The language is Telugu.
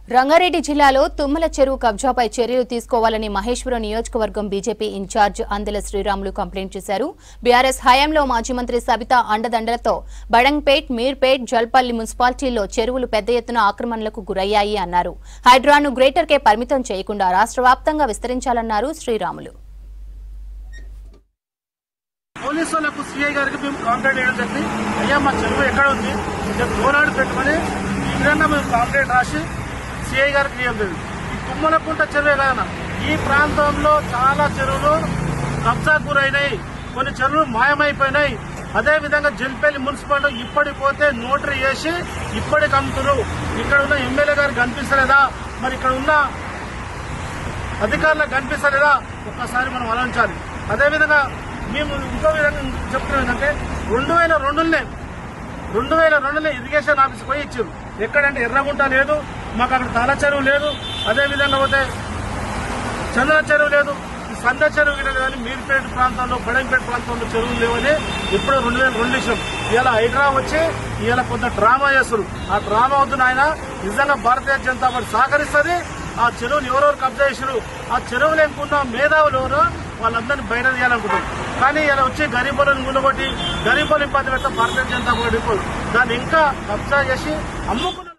రంగారెడ్డి జిల్లాలో తుమ్మల చెరువు కబ్జాపై చర్యలు తీసుకోవాలని మహేశ్వరం నియోజకవర్గం BJP incharge Andela Sriramulu complaint చేశారు. బీఆర్ఎస్ హయాంలో మాజీ మంత్రి సబితా అండదండలతో బడంగ్పేట్, మీర్పేట్, జల్పల్లి మున్సిపాలిటీల్లో చెరువులు పెద్ద ఎత్తున ఆక్రమణలకు గురయ్యాయి అన్నారు. హైడ్రాను గ్రేటర్కే పరిమితం చేయకుండా రాష్ట్ర వ్యాప్తంగా విస్తరించాలన్నారు శ్రీరాములు. పోలీసులకు సీఐ గారికి మేము కాంప్లైంట్ చేయడం జరిగింది. అయ్యా మా చెరువు ఎక్కడ ఉంది పోరాడు పెట్టుకుని ఈ విధంగా మేము కాంప్లైంట్ రాసి సీఐ గారికి ఇవ్వడం జరిగింది. ఈ తుమ్మలకుంట చెరువే కాదన్న, ఈ ప్రాంతంలో చాలా చెరువులు కబ్జా గురైనాయి, కొన్ని చెరువులు మాయమైపోయినాయి. అదేవిధంగా జల్పల్లి మున్సిపాలిటీ ఇప్పటికి పోతే నోటరీ చేసి ఇప్పటికి అమ్ముతున్నారు. ఇక్కడ ఉన్న ఎమ్మెల్యే గారికి కనిపిస్తలేదా, మరి ఇక్కడ ఉన్న అధికారులకు కనిపిస్తలేదా, ఒక్కసారి మనం ఆలోచించాలి. అదేవిధంగా మేము ఇంకో విధంగా చెప్తున్నాం ఏంటంటే 2002లో ఇరిగేషన్ ఆఫీస్ పోయి ఇచ్చారు. ఎక్కడంటే ఎర్రగుంట లేదు, మాకు అక్కడ తల చెరువు లేదు, అదేవిధంగా పోతే చంద్ర చెరువు లేదు, ఈ సంద చెరువు గిట్ట లేదని మీర్పేట ప్రాంతంలో, బడంపేట ప్రాంతంలో చెరువులు లేవని ఎప్పుడో 2002 ఇచ్చాం. ఇలా హైడ్రా వచ్చి ఇలా కొంత డ్రామా చేస్తారు. ఆ డ్రామా వద్దు ఆయన, నిజంగా భారతీయ జనతా పార్టీ సహకరిస్తుంది. ఆ చెరువులు ఎవరెవరు కబ్జా చేశారు, ఆ చెరువులు ఎంకున్న మేధావులు ఎవరో వాళ్ళందరినీ బయట తీయాలనుకుంటారు. కానీ ఇలా వచ్చి గరీబులను గుల్లగొట్టి గరీబులు ఇబ్బంది పెడతా భారతీయ జనతా పార్టీ దాన్ని ఇంకా కబ్జా చేసి అమ్ముకున్నారు.